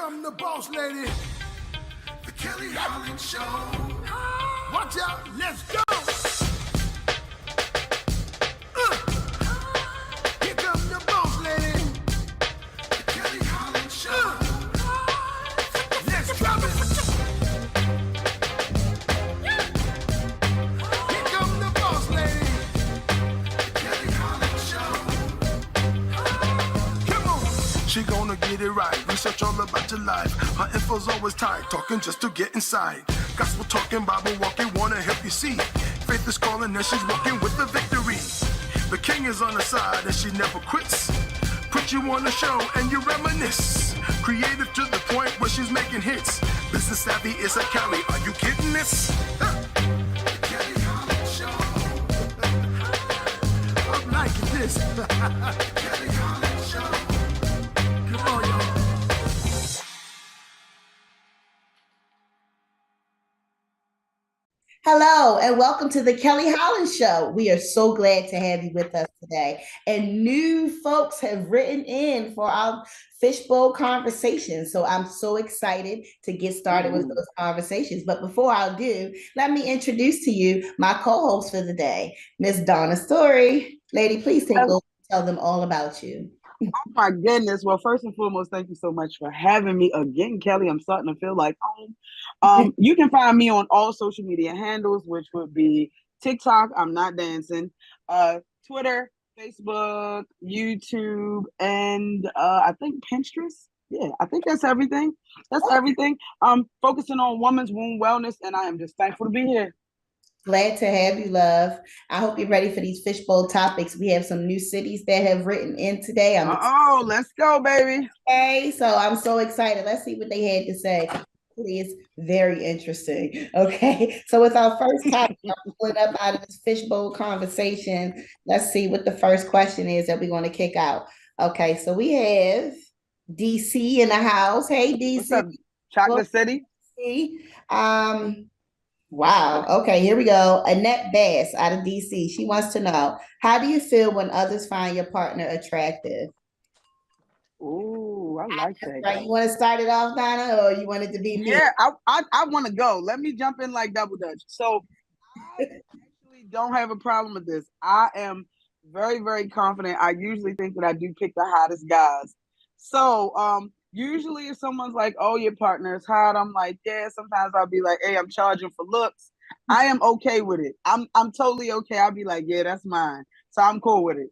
come the boss lady, the Kelly Holland Show. Watch out, let's go. Here come the boss lady, the Kelly Holland Show. Let's drop it. Here come the boss lady, the Kelly Holland Show. Come on. She gonna get it right. Research all about your life. Her info's always tight. Talking just to get inside. Gospel talking, Bible walking, wanna help you see. Faith is calling and she's walking with the victory. The king is on her side and she never quits. Put you on the show and you reminisce. Creative to the point where she's making hits. Business savvy is a Kelly. Are you kidding this? Kelly Holland Show. I'm liking this. Kelly Holland Show. Come on, y'all. Hello, and welcome to the Kelly Holland Show. We are so glad to have you with us today. And new folks have written in for our fishbowl conversations. So I'm so excited to get started with those conversations. But before I do, let me introduce to you my co-host for the day, Miss Donna Story. Lady, please take over and tell them all about you. Oh my goodness. Well, first and foremost, thank you so much for having me again, Kelly. I'm starting to feel like home. You can find me on all social media handles, which would be TikTok, I'm Not Dancing, Twitter, Facebook, YouTube, and I think Pinterest. Yeah, I think that's everything. That's everything. Focusing on women's womb wellness, and I am just thankful to be here. Glad to have you, love. I hope you're ready for these fishbowl topics. We have some new cities that have written in today. Let's go, baby. Okay, so I'm so excited. Let's see what they had to say. It's very interesting. Okay, so with our first topic, I'm pulling up out of this fishbowl conversation. Let's see what the first question is that we're going to kick out. Okay, so we have DC in the house. Hey, DC. What's up, Chocolate City? Wow. Okay, here we go. Annette Bass out of DC. She wants to know, how do you feel when others find your partner attractive? Ooh, I like that. Right. You want to start it off, Donna, or you want it to be me? Yeah, I want to go. Let me jump in like double dutch. So I actually don't have a problem with this. I am very, very confident. I usually think that I do pick the hottest guys. So usually if someone's like, oh, your partner is hot, I'm like, yeah, sometimes I'll be like, hey, I'm charging for looks. I am okay with it. I'm totally okay. I'll be like, yeah, that's mine. So I'm cool with it.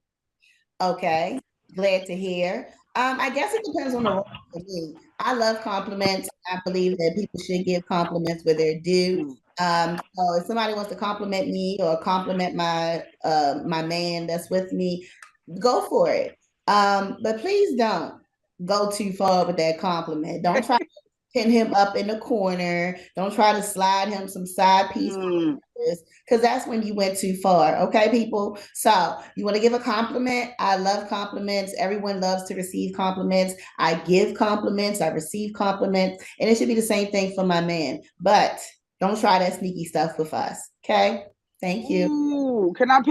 Okay. Glad to hear. I guess it depends on the role for me. I love compliments. I believe that people should give compliments where they're due. So if somebody wants to compliment me or compliment my my man that's with me, go for it. But please don't go too far with that compliment. Don't try to pin him up in the corner. Don't try to slide him some side piece. Because that's when you went too far. Okay, people? So you want to give a compliment? I love compliments. Everyone loves to receive compliments. I give compliments. I receive compliments. And it should be the same thing for my man. But don't try that sneaky stuff with us. Okay? Thank you. Ooh, can I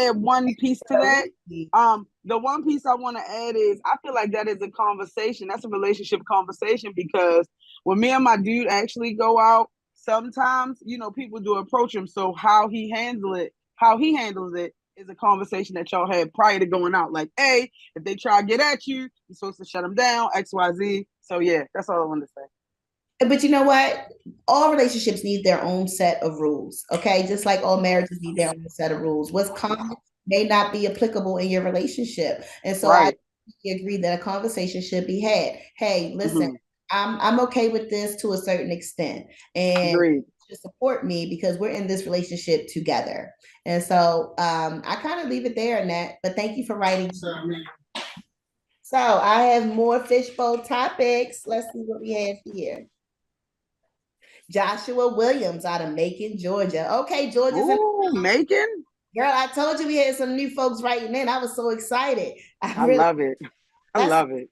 add one piece to that? The one piece I want to add is I feel like that is a conversation. That's a relationship conversation, because when me and my dude actually go out, sometimes, people do approach him. So how he handles it is a conversation that y'all had prior to going out. Like, hey, if they try to get at you, you're supposed to shut them down, XYZ. So yeah, that's all I wanted to say. But you know what? All relationships need their own set of rules, okay? Just like all marriages need their own set of rules. What's common may not be applicable in your relationship. And so I agree that a conversation should be had. Hey, listen, I'm okay with this to a certain extent. And to support me because we're in this relationship together. And so I kind of leave it there, Annette, but thank you for writing. So I have more fishbowl topics. Let's see what we have here. Joshua Williams out of Macon, Georgia. Okay, Georgia's in Macon? Girl, I told you we had some new folks writing in. I was so excited. I love it. I love it.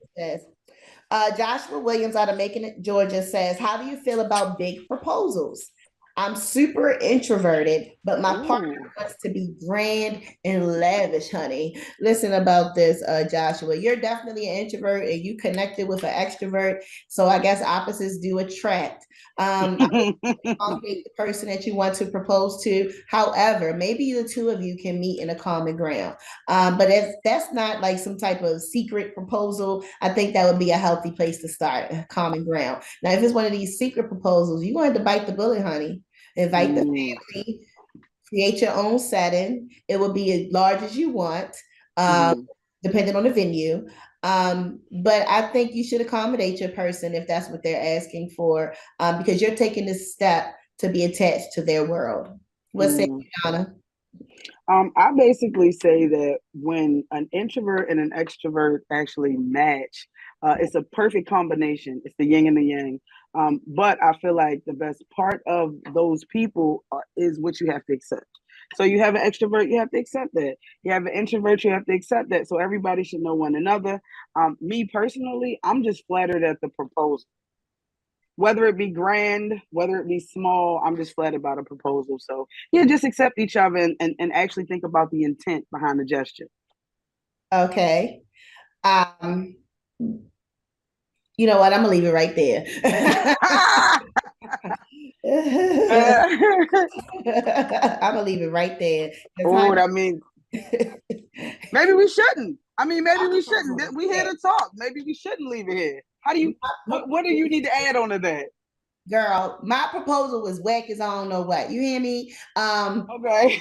Joshua Williams out of Macon, Georgia says, how do you feel about big proposals? I'm super introverted, but my partner Ooh. wants to be grand and lavish, honey. Listen about this, Joshua. You're definitely an introvert and you connected with an extrovert. So I guess opposites do attract. Accommodate the person that you want to propose to. However, maybe the two of you can meet in a common ground. But if that's not like some type of secret proposal, I think that would be a healthy place to start, a common ground. Now, if it's one of these secret proposals, you're going to bite the bullet, honey. Invite the Mm, family, create your own setting. It will be as large as you want, um, mm, depending on the venue. But I think you should accommodate your person if that's what they're asking for, because you're taking this step to be attached to their world. What's it, mm. Donna? I basically say that when an introvert and an extrovert actually match, it's a perfect combination. It's the yin and the yang. But I feel like the best part of those people is what you have to accept. So you have an extrovert, you have to accept that. You have an introvert, you have to accept that. So everybody should know one another. Me personally, I'm just flattered at the proposal. Whether it be grand, whether it be small, I'm just flattered by the proposal. So yeah, just accept each other and actually think about the intent behind the gesture. Okay. Um, you know what? I'm gonna leave it right there. I'm gonna leave it right there. Oh, that means Honey, maybe we shouldn't. I mean, maybe we shouldn't. We here to talk. Maybe we shouldn't leave it here. How do you? What do you need to add on to that? girl, my proposal was whack as I don't know what. You hear me? Okay,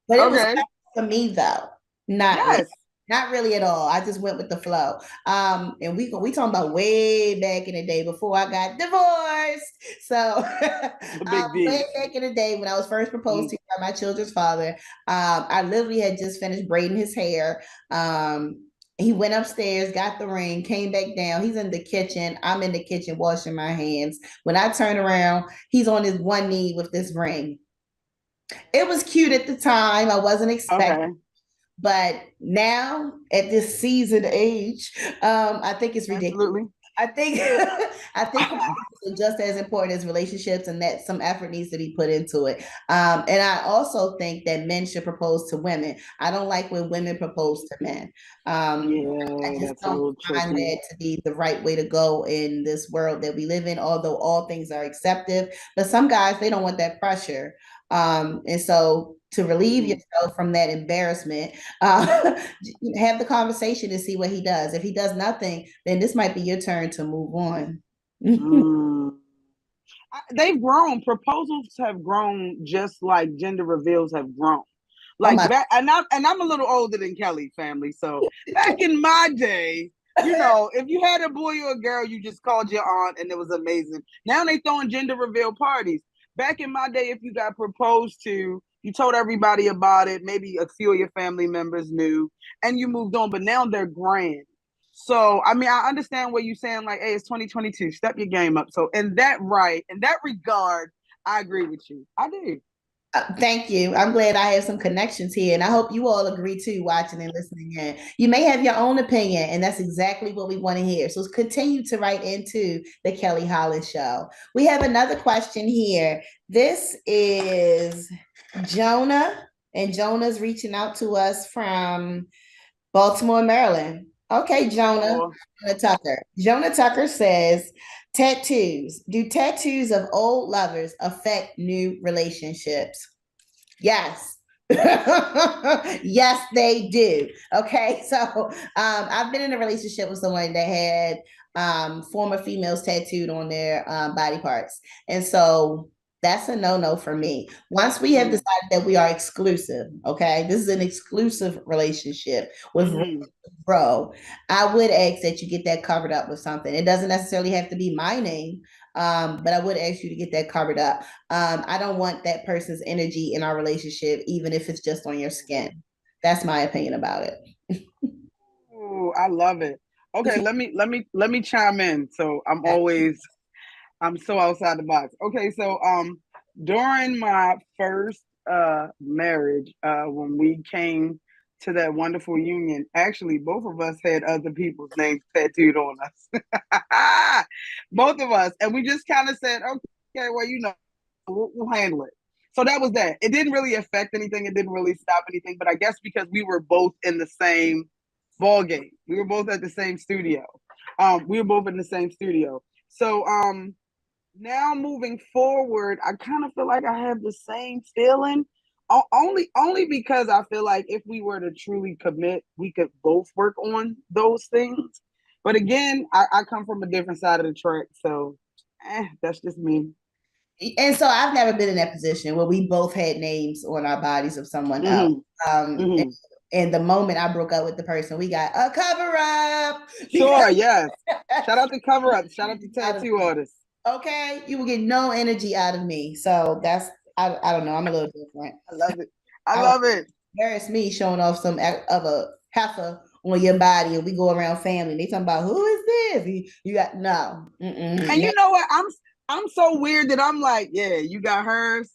But okay, it was okay. for me though. Not really. Yes, Not really at all. I just went with the flow. And we talking about way back in the day before I got divorced. So the big way D. back in the day when I was first proposed Mm, to by my children's father, I literally had just finished braiding his hair. He went upstairs, got the ring, came back down. He's in the kitchen. I'm in the kitchen washing my hands. When I turn around, he's on his one knee with this ring. It was cute at the time. I wasn't expecting, okay, but now at this seasoned age, I think it's ridiculous. absolutely. I think I think proposals are just as important as relationships, and that some effort needs to be put into it. And I also think that men should propose to women. I don't like when women propose to men. I Yeah, just that's a don't little find tricky. that to be the right way to go in this world that we live in. Although all things are accepted, but some guys they don't want that pressure. And so to relieve Mm, yourself from that embarrassment, have the conversation and see what he does. If he does nothing, then this might be your turn to move on. mm. They've grown. Proposals have grown just like gender reveals have grown. Oh Like my, back, and I'm a little older than Kelly family. So back in my day, if you had a boy or a girl, you just called your aunt, and it was amazing. Now they throwing gender reveal parties. Back in my day, if you got proposed to, you told everybody about it. Maybe a few of your family members knew, and you moved on. But now they're grand. So, I mean, I understand what you're saying, like, hey, it's 2022, step your game up. So, in that regard, I agree with you. I do. thank you. I'm glad I have some connections here, and I hope you all agree too, watching and listening in. You may have your own opinion, and that's exactly what we want to hear. So continue to write into the Kelly Holland Show. We have another question here. This is Jonah, and Jonah's reaching out to us from Baltimore, Maryland. Okay, Baltimore. Jonah Tucker. Jonah Tucker says, tattoos. Do tattoos of old lovers affect new relationships? Yes. Yes, they do. Okay, so I've been in a relationship with someone that had former females tattooed on their body parts. And so that's a no-no for me. Once we have Mm, decided that we are exclusive, okay, this is an exclusive relationship with mm-hmm. bro, I would ask that you get that covered up with something. It doesn't necessarily have to be my name, but I would ask you to get that covered up. I don't want that person's energy in our relationship, even if it's just on your skin. That's my opinion about it. Ooh, I love it. Okay, let me chime in. So I'm so outside the box. Okay, so during my first marriage, when we came to that wonderful union, actually both of us had other people's names tattooed on us. Both of us. And we just kind of said, okay, well, We'll handle it. So that was that. It didn't really affect anything. It didn't really stop anything. But I guess because we were both in the same ball game, we were both at the same studio. We were both in the same studio. So now moving forward, I kind of feel like I have the same feeling. Only because I feel like if we were to truly commit, we could both work on those things. But again, I come from a different side of the track, so that's just me. And so I've never been in that position where we both had names on our bodies of someone else. And the moment I broke up with the person, we got a cover up. Sure, yes. Shout out to cover up. Shout out to tattoo artists. Okay, you will get no energy out of me. So that's I don't know. I'm a little different. I love it. I love it. Embarrass me showing off some of a heifer on your body, and we go around family. They talking about who is this? You got no. And you know what? I'm so weird that I'm like, yeah, you got hers.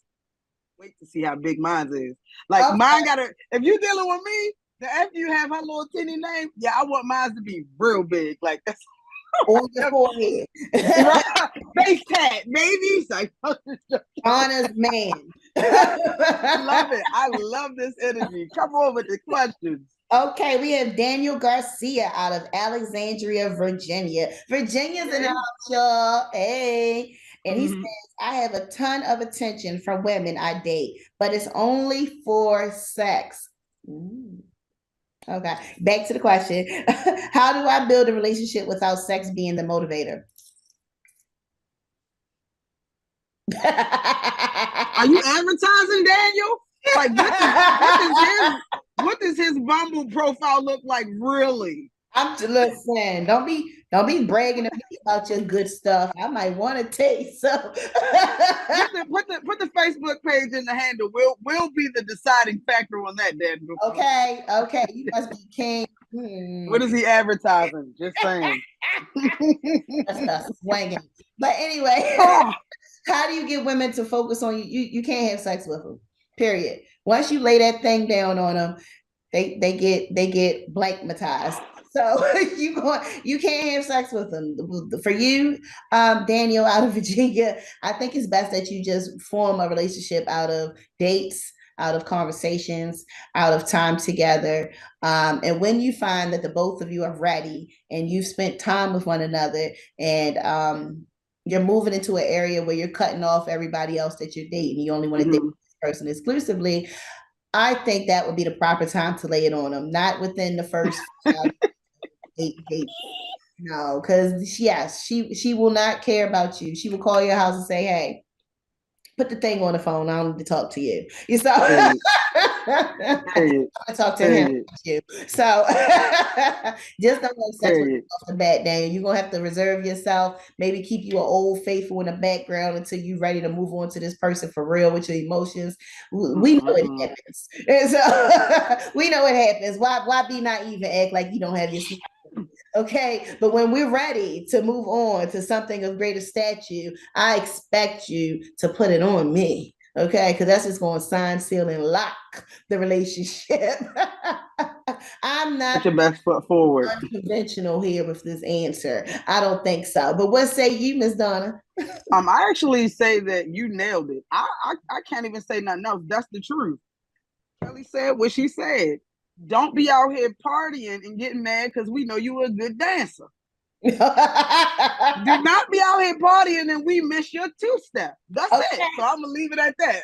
Wait to see how big mine is. Like mine gotta. If you dealing with me, then after you have her little teeny name, yeah, I want mine to be real big. Like that's on your forehead. Face tat, baby. Honest man. I love it. I love this energy. Come on with the questions. Okay, we have Daniel Garcia out of Alexandria, Virginia. Virginia's in the house, y'all. Hey. And he says, I have a ton of attention from women I date, but it's only for sex. Okay, back to the question. How do I build a relationship without sex being the motivator? Are you advertising, Daniel? Like, what does his Bumble profile look like, really? Listen, don't be bragging to me about your good stuff. I might want to taste so. put the Facebook page in the handle. We'll be the deciding factor on that, Daniel. Okay. You must be king. What is he advertising? Just saying. That's not swinging. But anyway, how do you get women to focus on you? You can't have sex with them. Period. Once you lay that thing down on them, they get blankmatized. So you can't have sex with them. For you, Daniel out of Virginia, I think it's best that you just form a relationship out of dates, out of conversations, out of time together. And when you find that the both of you are ready and you've spent time with one another and you're moving into an area where you're cutting off everybody else that you're dating, you only want to date this person exclusively, I think that would be the proper time to lay it on them, not within the first 8 days. No, because yes, she will not care about you. She will call your house and say, "Hey, put the thing on the phone. I don't need to talk to you." You saw. I talk to him. So just don't have sex with off the bat, Daniel. You're gonna have to reserve yourself. Maybe keep you an old faithful in the background until you're ready to move on to this person for real with your emotions. We know it happens, and so we know it happens. Why be naive and act like you don't have your secret? Okay, but when we're ready to move on to something of greater stature, I expect you to put it on me. Okay, because that's just going to sign, seal, and lock the relationship. I'm not put your best foot forward. Unconventional here with this answer. I don't think so. But what say you, Miss Donna? I actually say that you nailed it. I can't even say nothing else. That's the truth. Kelly said what she said. Don't be out here partying and getting mad because we know you were a good dancer. Do not be out here partying and we miss your two-step. That's it. So I'm gonna leave it at that.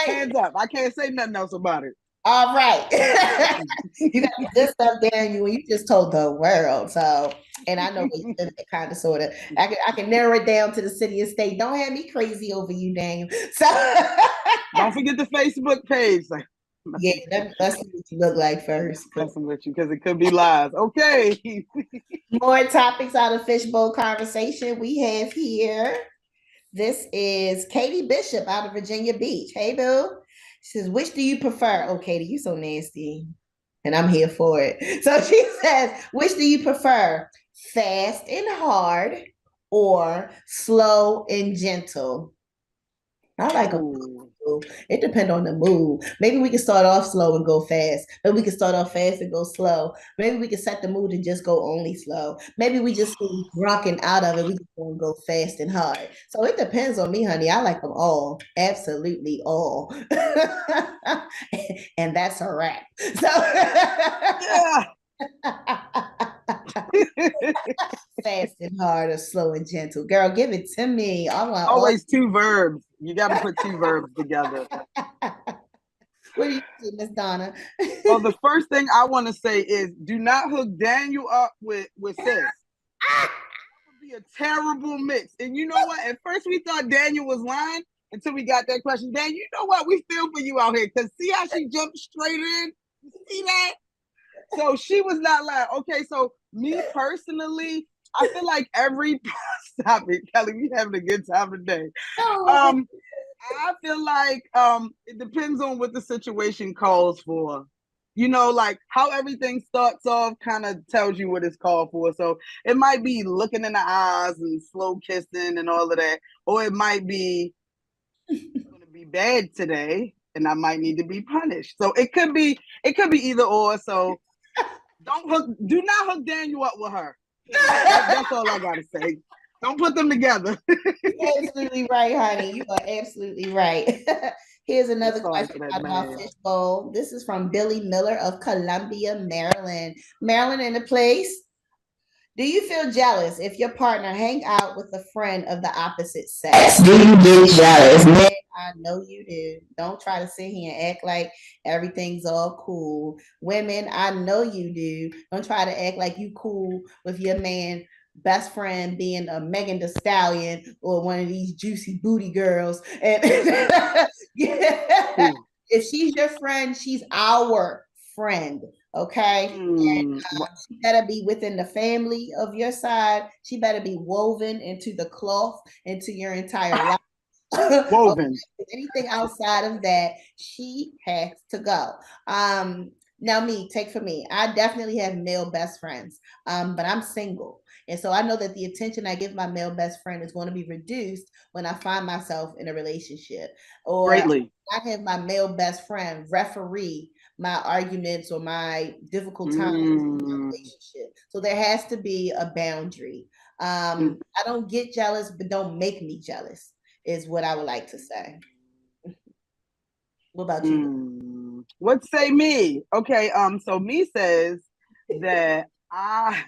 Hands up. I can't say nothing else about it. All right. You got this stuff there, and you just told the world. So, and I know you live that kind of sort of. I can narrow it down to the city and state. Don't have me crazy over you, Daniel. So don't forget the Facebook page. Yeah, let's see what you look like first. Messing with you because it could be lies. Okay. More topics out of Fishbowl Conversation we have here. This is Katie Bishop out of Virginia Beach. Hey, boo. She says, which do you prefer? Oh, Katie, you so nasty. And I'm here for it. So she says, which do you prefer? Fast and hard or slow and gentle? I like a gentle. It depends on the mood. Maybe we can start off slow and go fast. Maybe we can start off fast and go slow. Maybe we can set the mood and just go only slow. Maybe we just be drunk and out of it. We just want to go fast and hard. So it depends on me, honey. I like them all. Absolutely all. And that's a wrap. So Yeah. fast and hard or slow and gentle. Girl, give it to me. I want always two verbs. You got to put two verbs together. What do you do, Miss Donna? Well, the first thing I want to say is do not hook Daniel up with sis. That would be a terrible mix. And you know what? At first we thought Daniel was lying until we got that question. Dan, you know what? We feel for you out here. Because see how she jumped straight in? You see that? So she was not lying. Okay, so me personally, I feel like stop it, Kelly. We having a good time today. I feel like it depends on what the situation calls for. You know, like how everything starts off kind of tells you what it's called for. So it might be looking in the eyes and slow kissing and all of that, or it might be going to be bad today, and I might need to be punished. So it could be either or. So do not hook Daniel up with her. That's all I gotta say. Don't put them together. You're absolutely right, honey. You are absolutely right. Here's another question about our fishbowl. This is from Billy Miller of Columbia, Maryland. Maryland in the place. Do you feel jealous if your partner hang out with a friend of the opposite sex? Do you get jealous? Man, I know you do. Don't try to sit here and act like everything's all cool. Women, I know you do. Don't try to act like you cool with your man best friend being a Megan Thee Stallion or one of these juicy booty girls. And if she's your friend, she's our friend. Okay. And she better be within the family of your side. She better be woven into the cloth, into your entire life. Woven. Okay. Anything outside of that, she has to go. Now take for me. I definitely have male best friends, but I'm single. And so I know that the attention I give my male best friend is going to be reduced when I find myself in a relationship. Or greatly. I have my male best friend referee my arguments or my difficult times in a relationship. So there has to be a boundary. I don't get jealous, but don't make me jealous, is what I would like to say. What about you? What say me? Okay, so me says that I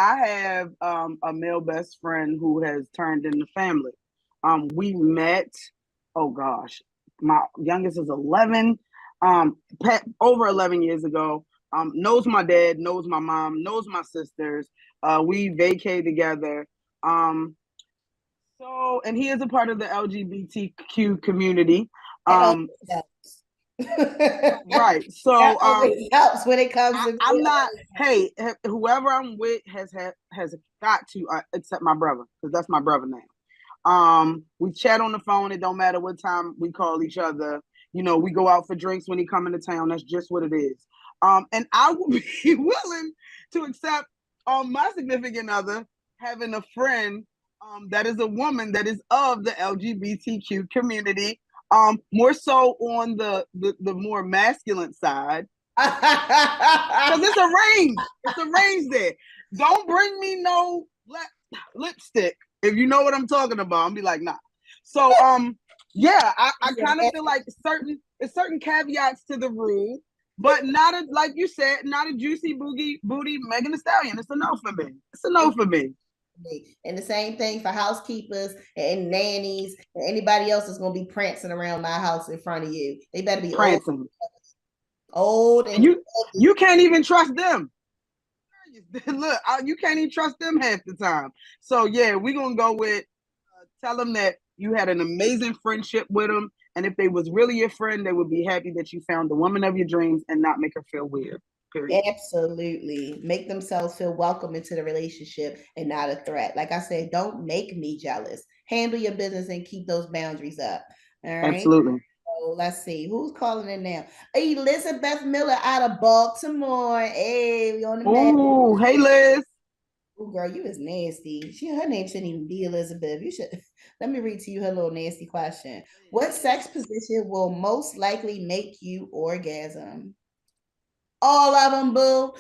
have a male best friend who has turned into family. We met, oh gosh, my youngest is 11. Over 11 years ago, knows my dad, knows my mom, knows my sisters. We vacay together. And he is a part of the LGBTQ community. Right. So it helps when it comes to I'm not, hey, whoever I'm with has got to accept my brother, because that's my brother now. We chat on the phone. It don't matter what time we call each other. You know, we go out for drinks when he come into town. That's just what it is. And I would be willing to accept my significant other having a friend that is a woman that is of the LGBTQ community, more so on the more masculine side. Because it's a range. It's a range there. Don't bring me no lipstick. If you know what I'm talking about, I'll be like, nah. So, yeah, I kind of feel like certain caveats to the rule, but not like you said, not a juicy booty Megan Thee Stallion. It's a no for me. It's a no for me. And the same thing for housekeepers and nannies and anybody else that's going to be prancing around my house in front of you. They better be prancing. Old and you can't even trust them. Look, you can't even trust them half the time. So yeah, we're gonna go with tell them that you had an amazing friendship with them, and if they was really your friend, they would be happy that you found the woman of your dreams and not make her feel weird. Period. Absolutely. Make themselves feel welcome into the relationship and not a threat. Like I said, don't make me jealous. Handle your business and keep those boundaries up. All right. Absolutely. So let's see who's calling in now. Elizabeth Miller out of Baltimore. Hey, we on the Ooh, hey Liz. Oh, girl, you is nasty. Her name shouldn't even be Elizabeth. You should let me read to you her little nasty question. What sex position will most likely make you orgasm? All of them, boo.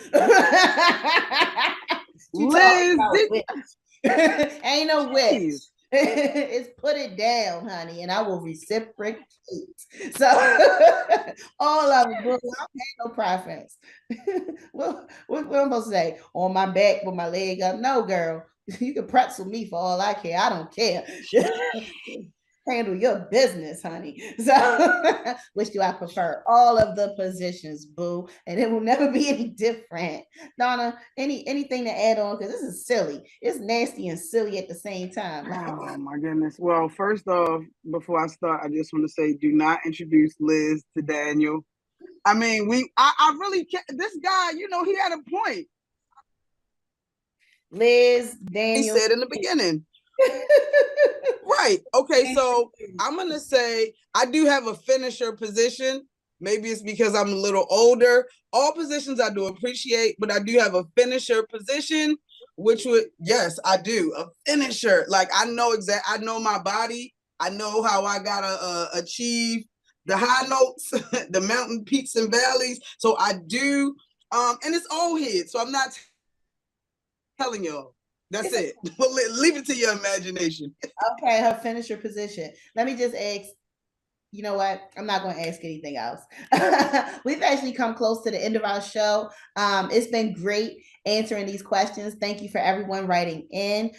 Liz, ain't no witch. It's put it down, honey, and I will reciprocate. So all of them, boo. I don't have no preference. what am I supposed to say? On my back with my leg up? No, girl. You can pretzel me for all I care. I don't care. Handle your business, honey. So, which do I prefer? All of the positions, boo, and it will never be any different. Donna, anything to add on? Because this is silly. It's nasty and silly at the same time. Oh my goodness. Well, first off, before I start, I just want to say, do not introduce Liz to Daniel. I mean, I really can't. This guy, you know, he had a point. Liz, Daniel. He said in the beginning. Right. Okay. So I'm going to say I do have a finisher position. Maybe it's because I'm a little older. All positions I do appreciate, but I do have a finisher position, which would, yes, I do. A finisher. Like I know I know my body. I know how I got to achieve the high notes, the mountain peaks and valleys. So I do. And it's old head. So I'm not telling y'all. That's it. Well, leave it to your imagination. Okay, her finisher position. Let me just ask, you know what? I'm not going to ask anything else. We've actually come close to the end of our show. It's been great answering these questions. Thank you for everyone writing in.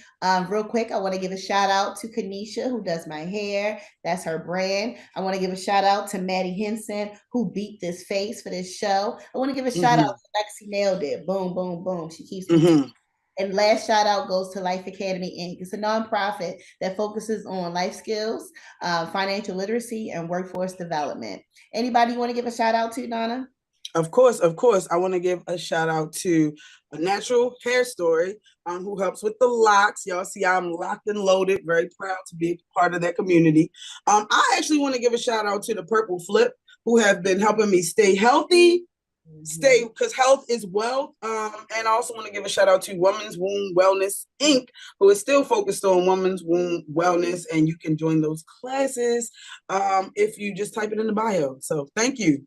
Real quick, I want to give a shout out to Kanisha, who does my hair. That's her brand. I want to give a shout out to Maddie Henson, who beat this face for this show. I want to give a shout out to Lexi Nailed It. Boom, boom, boom. She keeps me And last shout out goes to Life Academy Inc. It's a nonprofit that focuses on life skills, financial literacy, and workforce development. Anybody you want to give a shout out to, Donna? Of course. I want to give a shout out to A Natural Hair Story, who helps with the locks. Y'all see I'm locked and loaded. Very proud to be part of that community. I actually want to give a shout out to the Purple Flip, who have been helping me stay healthy. Because health is wealth. And I also want to give a shout out to Women's Womb Wellness Inc., who is still focused on women's womb wellness, and you can join those classes if you just type it in the bio. So thank you.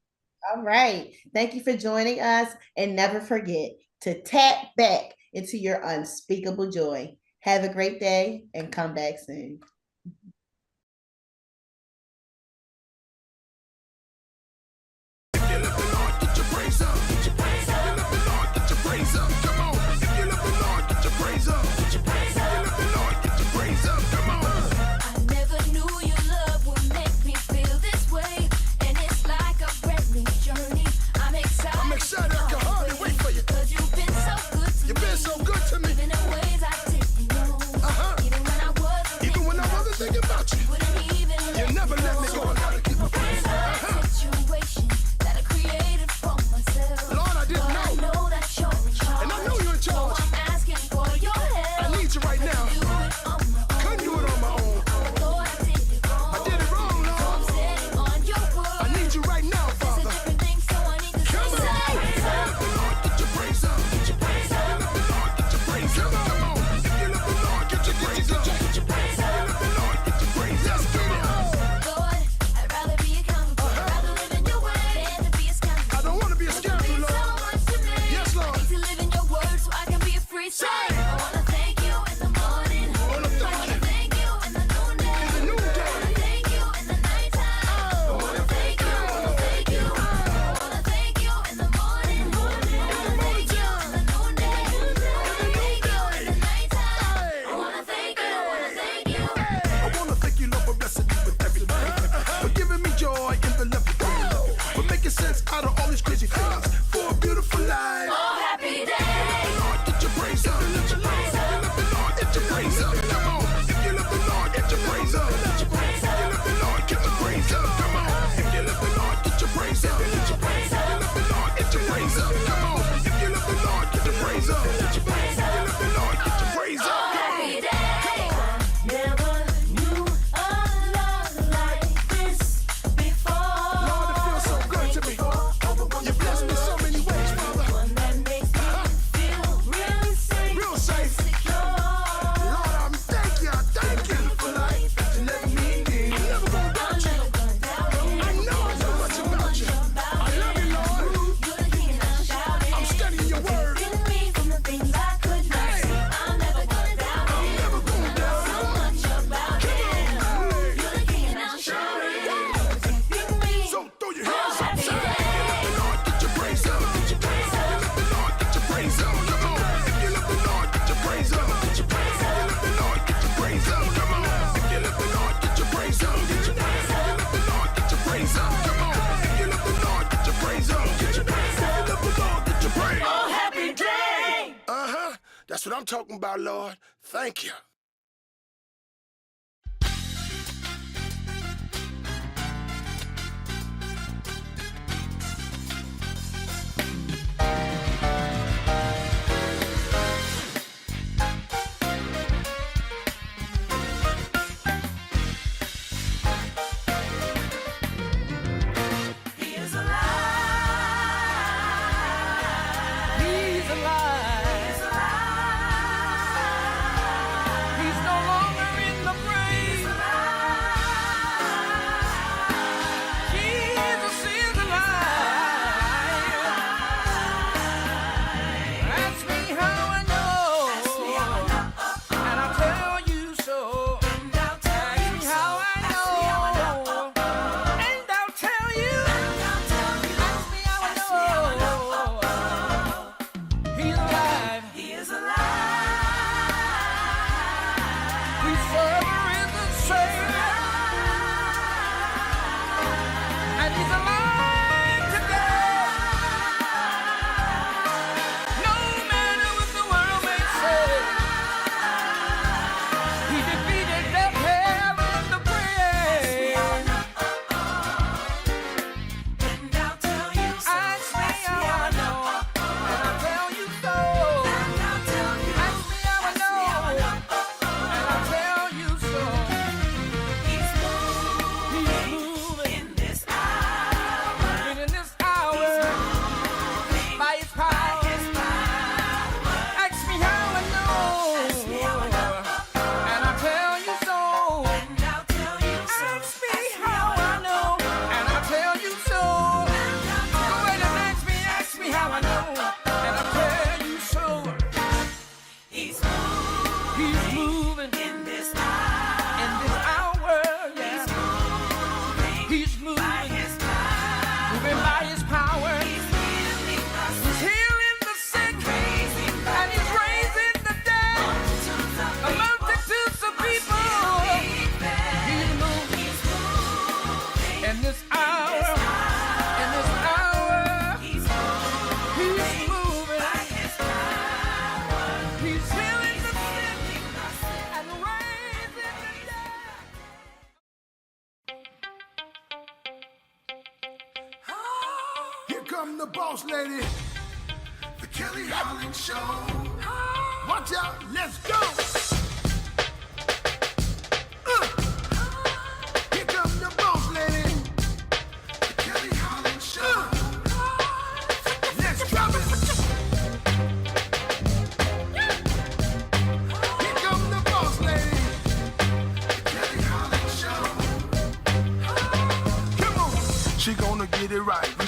All right. Thank you for joining us, and never forget to tap back into your unspeakable joy. Have a great day and come back soon. Safe. That's what I'm talking about, Lord. Thank you. Come the boss lady, the Kelly Holland Show. Watch out, let's go. Here come the boss lady, the Kelly Holland Show. Let's drop it. Here come the boss lady, the Kelly Holland Show. Come on, she gonna get it right.